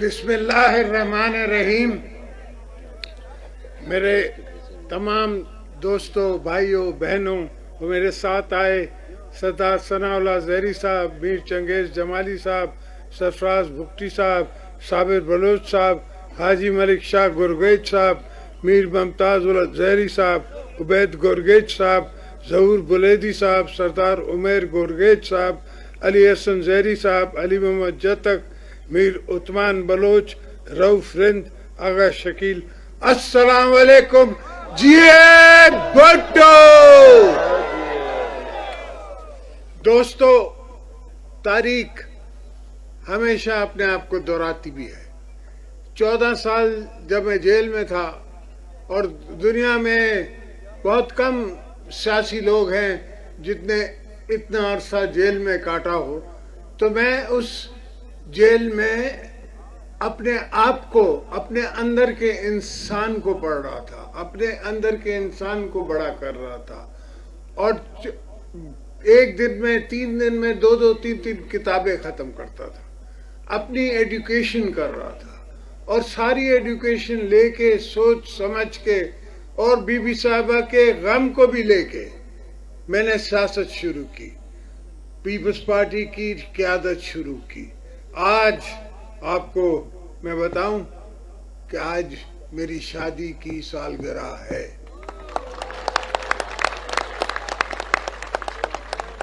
بسم اللہ الرحمن الرحیم. میرے تمام دوستوں، بھائیوں، بہنوں، وہ میرے ساتھ آئے سردار ثناء اللہ زہری صاحب، میر چنگیز جمالی صاحب، سرفراز بھگٹی صاحب، صابر بلوچ صاحب، حاجی ملک شاہ گرگیج صاحب، میر ممتاز اللہ زہری صاحب، عبید گرگیج صاحب، ظہور بلیدی صاحب، سردار عمیر گرگیج صاحب، علی حسن زہری صاحب، علی محمد جتک، میر عثمان بلوچ، رؤف رند، آغا شکیل. السلام علیکم. بھٹو. دوستو، تاریخ ہمیشہ اپنے آپ کو دہراتی بھی ہے. 14 سال جب میں جیل میں تھا اور دنیا میں بہت کم سیاسی لوگ ہیں جتنے اتنا عرصہ جیل میں کاٹا ہو، تو میں اس جیل میں اپنے آپ کو، اپنے اندر کے انسان کو پڑھ رہا تھا، اپنے اندر کے انسان کو بڑا کر رہا تھا. اور ایک دن میں 3 دن میں 2 3 کتابیں ختم کرتا تھا. اپنی ایڈوکیشن کر رہا تھا اور ساری ایڈوکیشن لے کے، سوچ سمجھ کے اور بی بی صاحبہ کے غم کو بھی لے کے میں نے سیاست شروع کی، پیپلز پارٹی کی قیادت شروع کی. آج آپ کو میں بتاؤں کہ آج میری شادی کی سالگرہ ہے،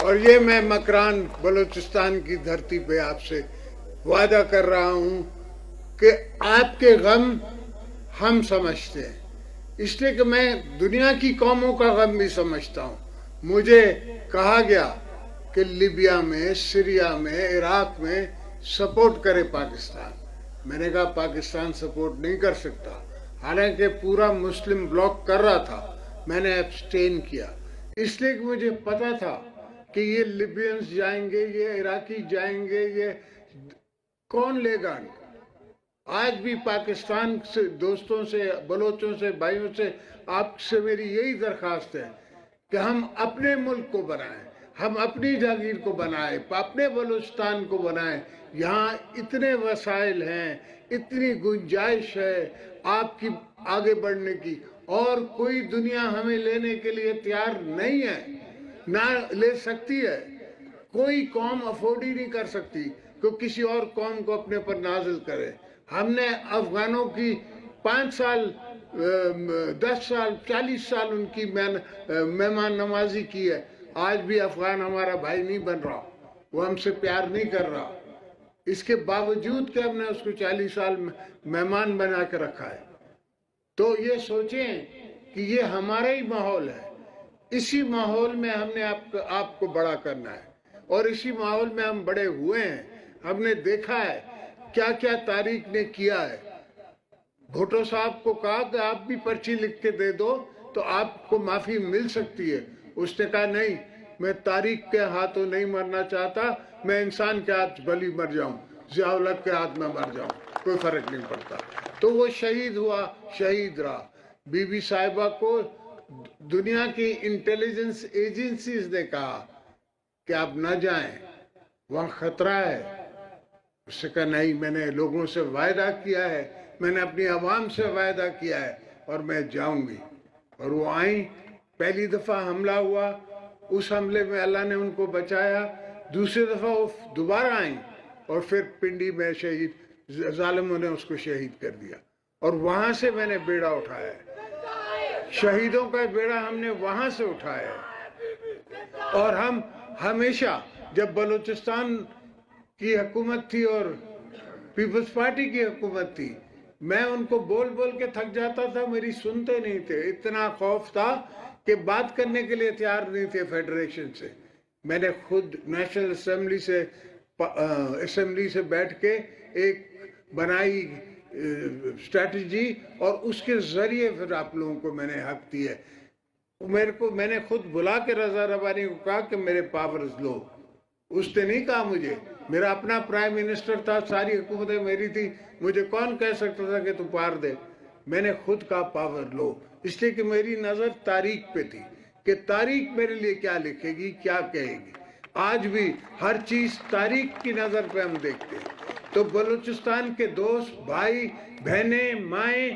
اور یہ میں مکران بلوچستان کی دھرتی پہ آپ سے وعدہ کر رہا ہوں کہ آپ کے غم ہم سمجھتے ہیں، اس لیے کہ میں دنیا کی قوموں کا غم بھی سمجھتا ہوں. مجھے کہا گیا کہ لیبیا میں، سیریا میں، عراق میں سپورٹ کرے پاکستان. میں نے کہا پاکستان سپورٹ نہیں کر سکتا، حالانکہ پورا مسلم بلاک کر رہا تھا. میں نے ایبسٹین کیا، اس لیے کہ مجھے پتا تھا کہ یہ لیبینز جائیں گے، یہ عراقی جائیں گے، یہ کون لے گا. آج بھی پاکستان سے دوستوں سے، بلوچوں سے، بھائیوں سے، آپ سے میری یہی درخواست ہے کہ ہم اپنے ملک کو بنائیں، ہم اپنی جاگیر کو بنائیں، اپنے بلوچستان کو بنائیں. یہاں اتنے وسائل ہیں، اتنی گنجائش ہے آپ کی آگے بڑھنے کی، اور کوئی دنیا ہمیں لینے کے لیے تیار نہیں ہے، نہ لے سکتی ہے. کوئی قوم افورڈ ہی نہیں کر سکتی کہ کسی اور قوم کو اپنے پر نازل کرے. ہم نے افغانوں کی 5 سال، 10 سال، 40 سال ان کی مہمان نوازی کی ہے. آج بھی افغان ہمارا بھائی نہیں بن رہا، وہ ہم سے پیار نہیں کر رہا، اس کے باوجود کہ ہم نے اس کو 40 سال مہمان بنا کے رکھا ہے. تو یہ سوچیں کہ یہ ہمارا ہی ماحول ہے، اسی ماحول میں ہم نے آپ کو بڑا کرنا ہے، اور اسی ماحول میں ہم بڑے ہوئے ہیں. ہم نے دیکھا ہے کیا کیا تاریخ نے کیا ہے. بھٹو صاحب کو کہا کہ آپ بھی پرچی لکھ کے دے دو تو آپ کو معافی مل سکتی ہے. اس نے کہا نہیں، میں تاریخ کے ہاتھوں نہیں مرنا چاہتا، میں انسان کے ہاتھ بھلی مر جاؤں، ضیاء الحق کے ہاتھ میں مر جاؤں، کوئی فرق نہیں پڑتا. تو وہ شہید ہوا، شہید رہا. بی بی صاحبہ کو دنیا کی انٹیلیجنس ایجنسیز نے کہا کہ آپ نہ جائیں، وہاں خطرہ ہے. اس نے کہا نہیں، میں نے لوگوں سے وعدہ کیا ہے، میں نے اپنی عوام سے وعدہ کیا ہے، اور میں جاؤں گی. اور وہ آئیں. پہلی دفعہ حملہ ہوا، اس حملے میں اللہ نے ان کو بچایا. دوسری دفعہ وہ دوبارہ آئیں، اور پھر پنڈی میں شہید، ظالموں نے اس کو شہید کر دیا. اور وہاں سے میں نے بیڑا اٹھایا ہے، شہیدوں کا بیڑا ہم نے وہاں سے اٹھایا ہے. اور ہم ہمیشہ، جب بلوچستان کی حکومت تھی اور پیپلز پارٹی کی حکومت تھی، میں ان کو بول بول کے تھک جاتا تھا، میری سنتے نہیں تھے. اتنا خوف تھا کہ بات کرنے کے لیے تیار نہیں تھے فیڈریشن سے. میں نے خود نیشنل اسمبلی سے بیٹھ کے ایک بنائی اسٹریٹجی، اور اس کے ذریعے پھر آپ لوگوں کو میں نے حق دی ہے. میں نے خود بلا کے رضا ربانی کو کہا کہ میرے پاورز لو. اس نے نہیں کہا مجھے، میرا اپنا پرائم منسٹر تھا، ساری حکومتیں میری تھی، مجھے کون کہہ سکتا تھا کہ تو پار دے. میں نے خود کہا پاور لو، اس لیے کہ میری نظر تاریخ پہ تھی کہ تاریخ میرے لیے کیا لکھے گی، کیا کہے گی. آج بھی ہر چیز تاریخ کی نظر پہ ہم دیکھتے ہیں. تو بلوچستان کے دوست بھائی بہنیں مائیں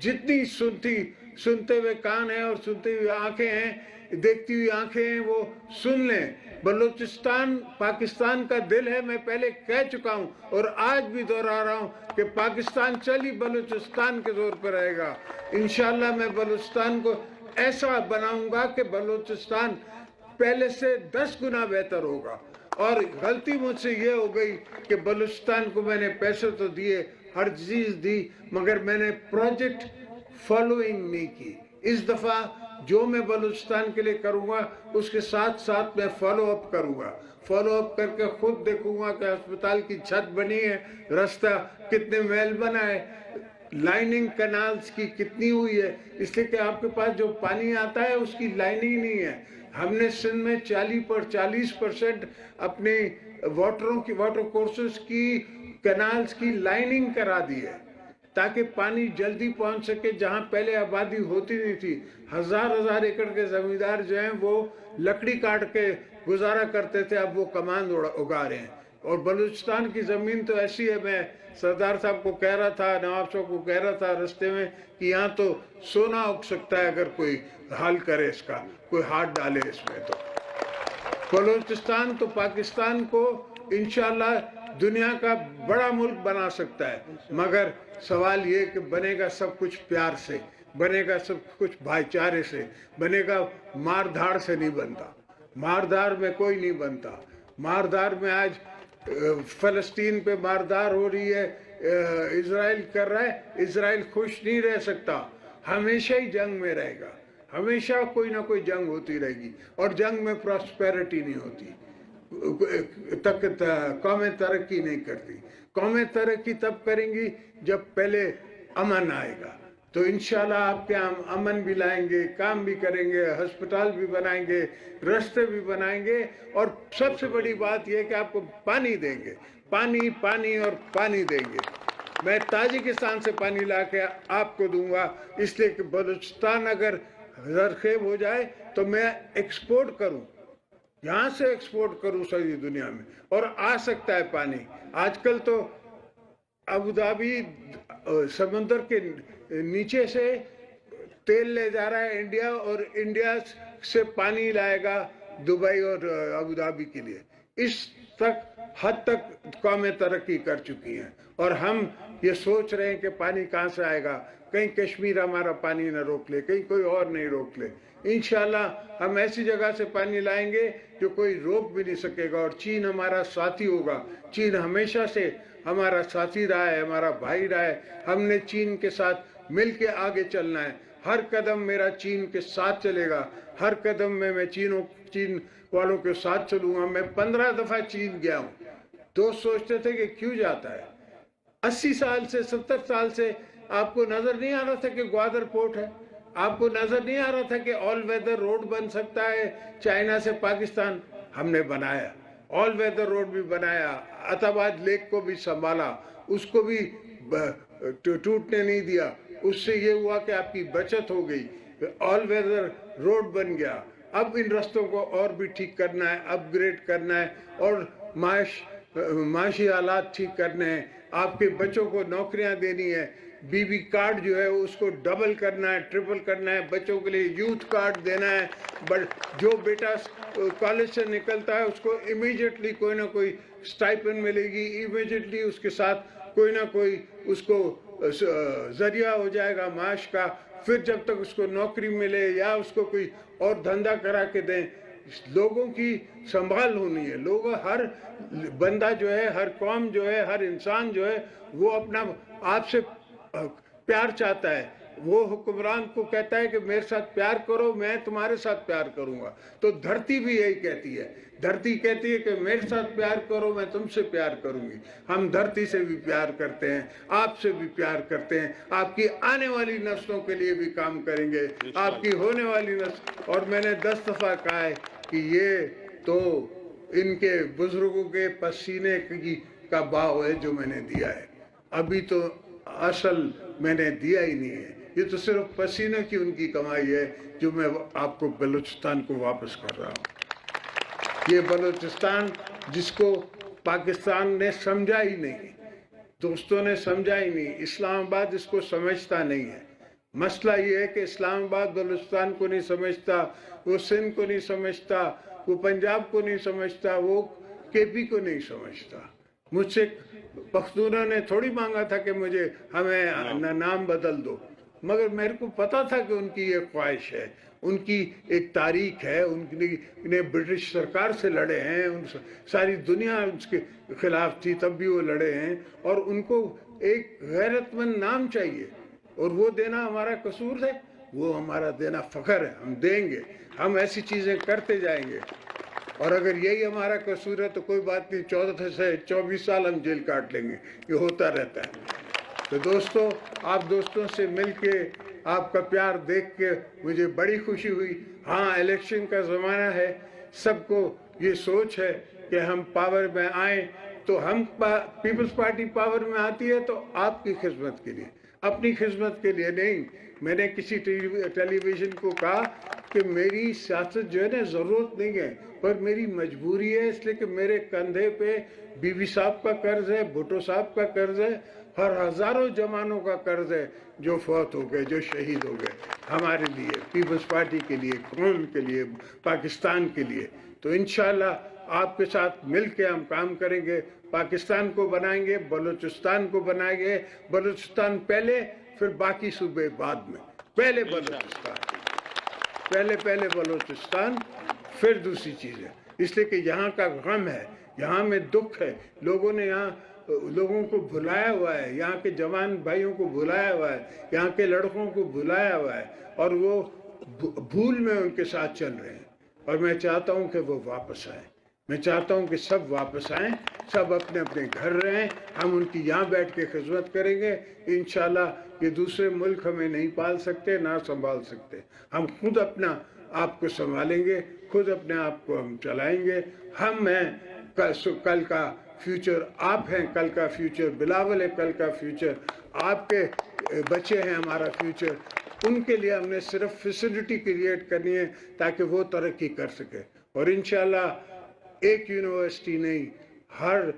جتنی سنتے ہوئے کان ہیں اور سنتے ہوئے آنکھیں ہیں دیکھتی ہوئی آنکھیں ہیں وہ سن لیں. بلوچستان پاکستان کا دل ہے. میں پہلے کہہ چکا ہوں اور آج بھی دہرا رہا ہوں کہ پاکستان چلی بلوچستان کے زور پر رہے گا. انشاءاللہ میں بلوچستان کو ایسا بناؤں گا کہ بلوچستان پہلے سے 10 گنا بہتر ہوگا. اور غلطی مجھ سے یہ ہو گئی کہ بلوچستان کو میں نے پیسے تو دیے ہر چیز دی مگر میں نے پروجیکٹ فالوئنگ نہیں کی. اس دفعہ جو میں بلوچستان کے لیے کروں گا اس کے ساتھ ساتھ میں فالو اپ کروں گا. فالو اپ کر کے خود دیکھوں گا کہ ہسپتال کی چھت بنی ہے, رستہ کتنے میل بنا ہے, لائننگ کنالز کی کتنی ہوئی ہے. اس لیے کہ آپ کے پاس جو پانی آتا ہے اس کی لائننگ نہیں ہے. ہم نے سندھ میں 40% اپنے واٹر کورسز کی کنالز کی لائننگ کرا دی ہے تاکہ پانی جلدی پہنچ سکے. جہاں پہلے آبادی ہوتی نہیں تھی, ہزار ایکڑ کے زمیندار جو ہیں وہ لکڑی کاٹ کے گزارا کرتے تھے, اب وہ کماند اگا رہے ہیں. اور بلوچستان کی زمین تو ایسی ہے, میں سردار صاحب کو کہہ رہا تھا, نواب صاحب کو کہہ رہا تھا رستے میں کہ یہاں تو سونا اگ سکتا ہے اگر کوئی حل کرے اس کا, کوئی ہاتھ ڈالے اس میں. تو بلوچستان تو پاکستان کو انشاءاللہ دنیا کا بڑا ملک بنا سکتا ہے, مگر سوال یہ کہ بنے گا سب کچھ پیار سے, بنے گا سب کچھ بھائی چارے سے, بنے گا مار دھاڑ سے نہیں بنتا. ماردار میں کوئی نہیں بنتا. ماردار میں آج فلسطین پہ ماردار ہو رہی ہے, اسرائیل کر رہا ہے. اسرائیل خوش نہیں رہ سکتا, ہمیشہ ہی جنگ میں رہے گا, ہمیشہ کوئی نہ کوئی جنگ ہوتی رہے گی اور جنگ میں پراسپیرٹی نہیں ہوتی. قومیں ترقی نہیں کرتی. قومیں ترقی تب کریں گی جب پہلے امن آئے گا. تو انشاءاللہ آپ کے امن بھی لائیں گے, کام بھی کریں گے, ہسپتال بھی بنائیں گے, راستے بھی بنائیں گے, اور سب سے بڑی بات یہ کہ آپ کو پانی دیں گے. پانی اور پانی دیں گے. میں تاجکستان سے پانی لا کے آپ کو دوں گا, اس لیے کہ بلوچستان اگر زرخیز ہو جائے تو میں ایکسپورٹ کروں, یہاں سے ایکسپورٹ کروں ساری دنیا میں, اور آ سکتا ہے پانی. آج کل تو ابوظہبی سمندر کے نیچے سے تیل لے جا رہا ہے انڈیا, اور انڈیا سے پانی لائے گا دبئی اور ابوظہبی کے لیے. اس حد تک قومیں ترقی کر چکی ہیں, اور ہم یہ سوچ رہے ہیں کہ پانی کہاں سے آئے گا, کہیں کشمیر ہمارا پانی نہ روک لے, کہیں کوئی اور نہیں روک لے. انشاءاللہ ہم ایسی جگہ سے پانی لائیں گے جو کوئی روک بھی نہیں سکے گا, اور چین ہمارا ساتھی ہوگا. چین ہمیشہ سے ہمارا ساتھی رہا ہے, ہمارا بھائی رہا ہے. ہم نے چین کے ساتھ مل کے آگے چلنا ہے. ہر قدم میرا چین کے ساتھ چلے گا, ہر قدم میں چین والوں کے ساتھ چلوں گا. میں 15 دفعہ چین گیا ہوں. دوست سوچتے تھے کہ کیوں جاتا ہے. 80 سال سے 70 سال سے آپ کو نظر نہیں آ رہا تھا کہ گوادر پورٹ ہے, آپ کو نظر نہیں آ رہا تھا کہ آل ویدر روڈ بن سکتا ہے چائنا سے پاکستان. ہم نے بنایا, آل ویدر روڈ بھی بنایا, عتاباد لیک کو بھی سنبھالا, اس کو بھی ٹوٹنے نہیں دیا. اس سے یہ ہوا کہ آپ کی بچت ہو گئی, آل ویدر روڈ بن گیا. اب ان رستوں کو اور بھی ٹھیک کرنا ہے, اپ گریڈ کرنا ہے, اور معاشی حالات ٹھیک کرنے ہیں. آپ کے بچوں کو نوکریاں دینی ہے. بی بی کارڈ جو ہے اس کو ڈبل کرنا ہے, ٹرپل کرنا ہے. بچوں کے لیے یوتھ کارڈ دینا ہے. جو بیٹا کالج سے نکلتا ہے اس کو امیجیٹلی کوئی نہ کوئی سٹائپن ملے گی, امیجیٹلی اس کے ساتھ کوئی نہ کوئی اس کو ذریعہ ہو جائے گا معاش کا. پھر جب تک اس کو نوکری ملے یا اس کو کوئی اور دھندا کرا کے دیں. لوگوں کی سنبھال ہونی ہے. لوگ, ہر بندہ جو ہے, ہر قوم جو ہے, ہر انسان جو ہے وہ اپنا آپ سے پیار چاہتا ہے. وہ حکمران کو کہتا ہے کہ میرے ساتھ پیار کرو, میں تمہارے ساتھ پیار کروں گا. تو دھرتی بھی یہی کہتی ہے. دھرتی کہتی ہے کہ میرے ساتھ پیار کرو, میں تم سے پیار کروں گی. ہم دھرتی سے بھی پیار کرتے ہیں, آپ سے بھی پیار کرتے ہیں. آپ کی آنے والی نسلوں کے لیے بھی کام کریں گے, آپ کی ہونے والی نسل. اور میں نے 10 دفعہ کہا ہے کہ یہ تو ان کے بزرگوں کے پسینے کا باغ ہے جو میں نے دیا ہے. ابھی تو اصل میں نے دیا ہی نہیں ہے. یہ تو صرف پسینے کی ان کی کمائی ہے جو میں آپ کو بلوچستان کو واپس کر رہا ہوں. یہ بلوچستان جس کو پاکستان نے سمجھا ہی نہیں, دوستوں نے سمجھا ہی نہیں، اسلام آباد اس کو سمجھتا نہیں ہے۔ مسئلہ یہ ہے کہ اسلام آباد بلوچستان کو نہیں سمجھتا، وہ سندھ کو نہیں سمجھتا، وہ پنجاب کو نہیں سمجھتا، وہ کے پی کو نہیں سمجھتا۔ مجھ سے پختونوں نے تھوڑی مانگا تھا کہ مجھے ہمیں نام بدل دو، مگر میرے کو پتا تھا کہ ان کی یہ خواہش ہے، ان کی ایک تاریخ ہے، انہیں برٹش سرکار سے لڑے ہیں، ساری دنیا اس کے خلاف تھی تب بھی وہ لڑے ہیں، اور ان کو ایک غیرت مند نام چاہیے، اور وہ دینا ہمارا قصور ہے، وہ ہمارا دینا فخر ہے، ہم دیں گے، ہم ایسی چیزیں کرتے جائیں گے۔ اور اگر یہی ہمارا قصور ہے تو کوئی بات نہیں، 14 سے 24 سال ہم جیل کاٹ لیں گے، یہ ہوتا رہتا ہے۔ تو دوستو، آپ دوستوں سے مل کے، آپ کا پیار دیکھ کے مجھے بڑی خوشی ہوئی۔ ہاں، الیکشن کا زمانہ ہے، سب کو یہ سوچ ہے کہ ہم پاور میں آئیں، تو ہم پیپلز پارٹی پاور میں آتی ہے تو آپ کی خدمت کے لیے، اپنی خدمت کے لیے نہیں۔ میں نے کسی ٹیلی ویژن کو کہا کہ میری سیاست جو ہے نا ضرورت نہیں ہے، پر میری مجبوری ہے، اس لیے کہ میرے کندھے پہ بی بی صاحب کا قرض ہے، بھٹو صاحب کا قرض ہے، ہر ہزاروں جوانوں کا قرض ہے جو فوت ہو گئے، جو شہید ہو گئے ہمارے لیے، پیپلز پارٹی کے لیے، قوم کے لیے، پاکستان کے لیے۔ تو انشاءاللہ آپ کے ساتھ مل کے ہم کام کریں گے، پاکستان کو بنائیں گے، بلوچستان کو بنائیں گے، بلوچستان پہلے، پھر باقی صوبے بعد میں، پہلے بلوچستان، پھر دوسری چیزیں، اس لیے کہ یہاں کا غم ہے، یہاں میں دکھ ہے، لوگوں نے یہاں لوگوں کو بھلایا ہوا ہے، یہاں کے جوان بھائیوں کو بھلایا ہوا ہے، یہاں کے لڑکوں کو بھلایا ہوا ہے، اور وہ بھول میں ان کے ساتھ چل رہے ہیں، اور میں چاہتا ہوں کہ وہ واپس آئیں، میں چاہتا ہوں کہ سب واپس آئیں، سب اپنے اپنے گھر رہیں، ہم ان کی یہاں بیٹھ کے خدمت کریں گے۔ انشاءاللہ یہ دوسرے ملک ہمیں نہیں پال سکتے، نہ سنبھال سکتے، ہم خود اپنا آپ کو سنبھالیں گے، خود اپنے آپ کو ہم چلائیں گے۔ ہم ہیں کل کا فیوچر، آپ ہیں کل کا فیوچر، بلاول ہے کل کا فیوچر، آپ کے بچے ہیں ہمارا فیوچر۔ ان کے لیے ہم نے صرف فیسلٹی کریٹ کرنی ہے تاکہ وہ ترقی کر سکے، اور انشاءاللہ ایک یونیورسٹی نہیں، ہر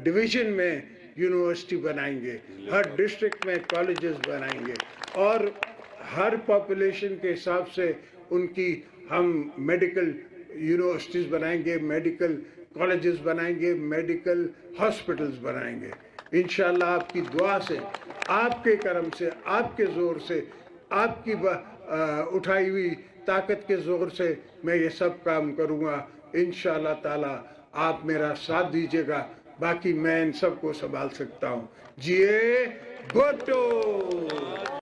ڈویژن میں یونیورسٹی بنائیں گے، ہر ڈسٹرکٹ میں کالجز بنائیں گے، اور ہر پاپولیشن کے حساب سے ان کی ہم میڈیکل یونیورسٹیز بنائیں گے، میڈیکل کالجز بنائیں گے، میڈیکل ہاسپٹلز بنائیں گے۔ انشاءاللہ آپ کی دعا سے، آپ کے کرم سے، آپ کے زور سے، آپ کی اٹھائی ہوئی طاقت کے زور سے میں یہ سب کام کروں گا۔ انشاءاللہ تعالی آپ میرا ساتھ دیجیے گا، باقی میں ان سب کو سنبھال سکتا ہوں۔ جیے بھٹو!